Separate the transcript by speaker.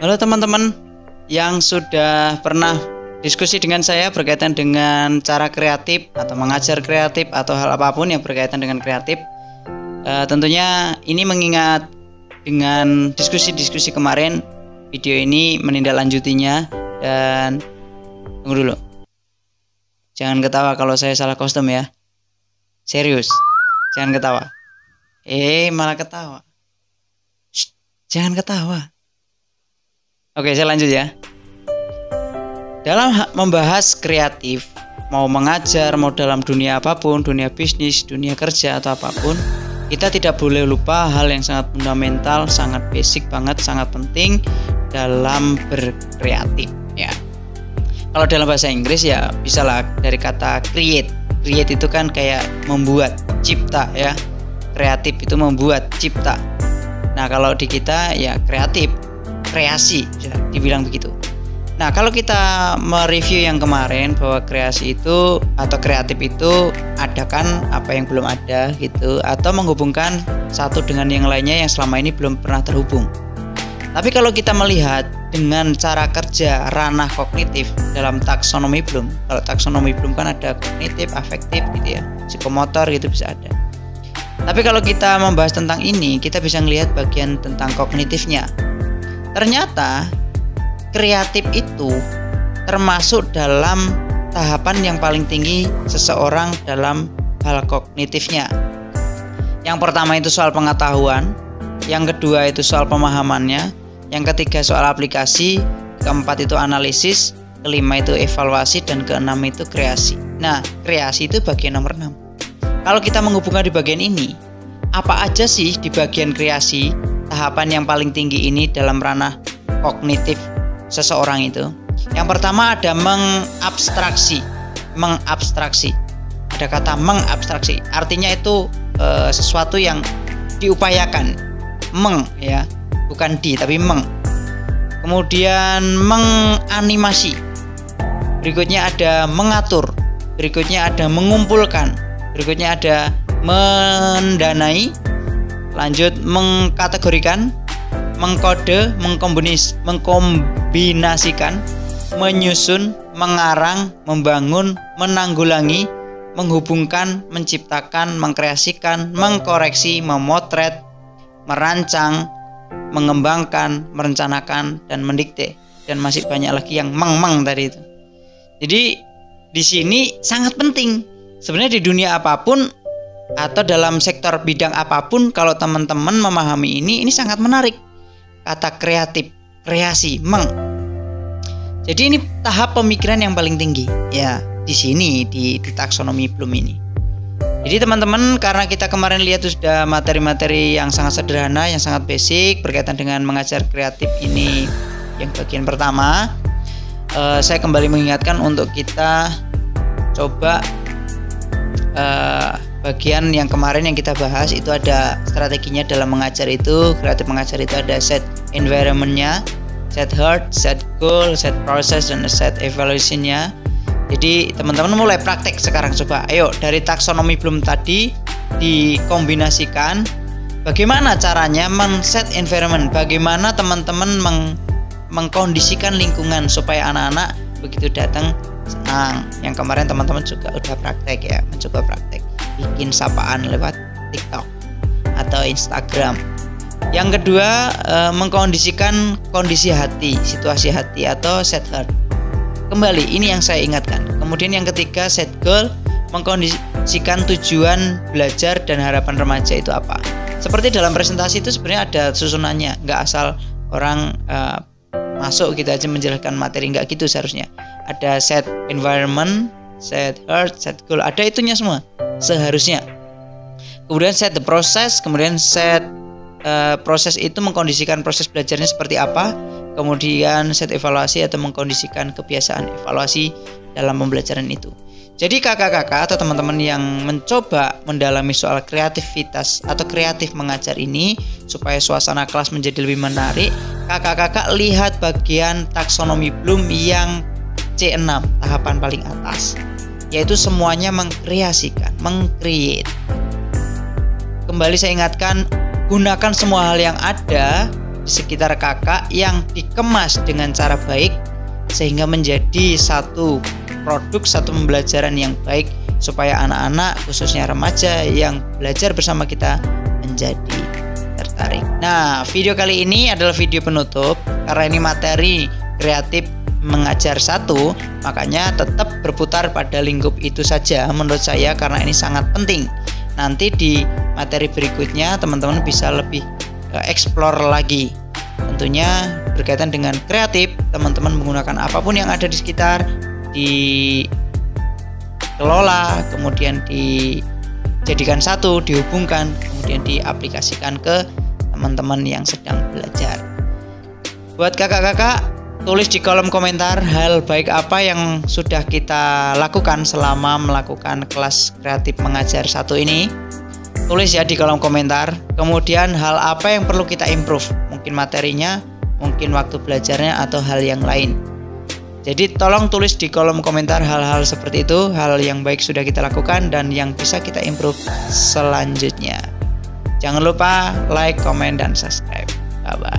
Speaker 1: Halo teman-teman yang sudah pernah diskusi dengan saya berkaitan dengan cara kreatif atau mengajar kreatif atau hal apapun yang berkaitan dengan kreatif. Tentunya ini mengingat dengan diskusi-diskusi kemarin, video ini menindaklanjutinya. Dan tunggu dulu, jangan ketawa kalau saya salah kostum ya. Serius, jangan ketawa. Malah ketawa. Shh, jangan ketawa. Oke, saya lanjut ya. Dalam membahas kreatif, mau mengajar, mau dalam dunia apapun, dunia bisnis, dunia kerja atau apapun, kita tidak boleh lupa hal yang sangat fundamental, sangat basic banget, sangat penting dalam berkreatif ya. Kalau dalam bahasa Inggris ya bisalah dari kata create. Create itu kan kayak membuat, cipta ya. Kreatif itu membuat, cipta. Nah, kalau di kita ya kreatif, kreasi, bisa dibilang begitu. Nah, kalau kita mereview yang kemarin bahwa kreasi itu atau kreatif itu ada kan apa yang belum ada gitu, atau menghubungkan satu dengan yang lainnya yang selama ini belum pernah terhubung. Tapi kalau kita melihat dengan cara kerja ranah kognitif dalam taksonomi Bloom, kalau taksonomi Bloom kan ada kognitif, afektif gitu ya, psikomotor gitu bisa ada. Tapi kalau kita membahas tentang ini, kita bisa melihat bagian tentang kognitifnya. Ternyata kreatif itu termasuk dalam tahapan yang paling tinggi seseorang dalam hal kognitifnya. Yang pertama itu soal pengetahuan, yang kedua itu soal pemahamannya, yang ketiga soal aplikasi, keempat itu analisis, kelima itu evaluasi, dan keenam itu kreasi. Nah, kreasi itu bagian nomor 6. Kalau kita menghubungkan di bagian ini, apa aja sih di bagian kreasi, tahapan yang paling tinggi ini dalam ranah kognitif seseorang itu? Yang pertama ada mengabstraksi. Ada kata mengabstraksi, artinya itu sesuatu yang diupayakan. Ya, bukan tapi meng. Kemudian menganimasi. Berikutnya ada mengatur. Berikutnya ada mengumpulkan. Berikutnya ada mendanai. Lanjut mengkategorikan, mengkode, mengkombinasikan, menyusun, mengarang, membangun, menanggulangi, menghubungkan, menciptakan, mengkreasikan, mengkoreksi, memotret, merancang, mengembangkan, merencanakan, dan mendikte. Dan masih banyak lagi yang meng tadi itu. Jadi di sini sangat penting. Sebenarnya di dunia apapun atau dalam sektor bidang apapun, kalau teman-teman memahami ini sangat menarik. Kata kreatif, kreasi, Jadi ini tahap pemikiran yang paling tinggi ya di sini di taksonomi Bloom ini. Jadi teman-teman, karena kita kemarin lihat sudah materi-materi yang sangat sederhana, yang sangat basic berkaitan dengan mengajar kreatif ini yang bagian pertama, saya kembali mengingatkan untuk kita coba bagian yang kemarin yang kita bahas itu ada strateginya dalam mengajar itu. Kreatif mengajar itu ada set environment-nya, set heart, set goal, set process, dan set evaluation-nya. Jadi teman-teman mulai praktek sekarang, coba ayo dari taksonomi Bloom tadi dikombinasikan bagaimana caranya men-set environment, bagaimana teman-teman mengkondisikan lingkungan supaya anak-anak begitu datang senang. Yang kemarin teman-teman juga udah praktek ya, mencoba praktek bikin sapaan lewat TikTok atau Instagram. Yang kedua, mengkondisikan kondisi hati, situasi hati atau set heart. Kembali, ini yang saya ingatkan. Kemudian yang ketiga, set goal, mengkondisikan tujuan belajar dan harapan remaja itu apa. Seperti dalam presentasi itu sebenarnya ada susunannya, nggak asal orang masuk gitu aja menjelaskan materi, nggak gitu seharusnya. Ada set environment, set heart, set goal, ada itunya semua seharusnya. Kemudian set the process, kemudian set proses itu mengkondisikan proses belajarnya seperti apa. Kemudian set evaluasi atau mengkondisikan kebiasaan evaluasi dalam pembelajaran itu. Jadi kakak-kakak atau teman-teman yang mencoba mendalami soal kreativitas atau kreatif mengajar ini supaya suasana kelas menjadi lebih menarik, kakak-kakak lihat bagian taksonomi Bloom yang C6, tahapan paling atas, yaitu semuanya mengkreasikan, meng-create. Kembali saya ingatkan, gunakan semua hal yang ada di sekitar kakak yang dikemas dengan cara baik sehingga menjadi satu produk, satu pembelajaran yang baik supaya anak-anak khususnya remaja yang belajar bersama kita menjadi tertarik. Nah, video kali ini adalah video penutup karena ini materi kreatif mengajar 1, makanya tetap berputar pada lingkup itu saja menurut saya karena ini sangat penting. Nanti di materi berikutnya teman-teman bisa lebih explore lagi. Tentunya berkaitan dengan kreatif, teman-teman menggunakan apapun yang ada di sekitar, dikelola, kemudian dijadikan satu, dihubungkan, kemudian diaplikasikan ke teman-teman yang sedang belajar. Buat kakak-kakak, tulis di kolom komentar hal baik apa yang sudah kita lakukan selama melakukan kelas kreatif mengajar 1 ini. Tulis ya di kolom komentar. Kemudian hal apa yang perlu kita improve, mungkin materinya, mungkin waktu belajarnya, atau hal yang lain. Jadi tolong tulis di kolom komentar hal-hal seperti itu, hal yang baik sudah kita lakukan dan yang bisa kita improve selanjutnya. Jangan lupa like, comment, dan subscribe. Bye-bye.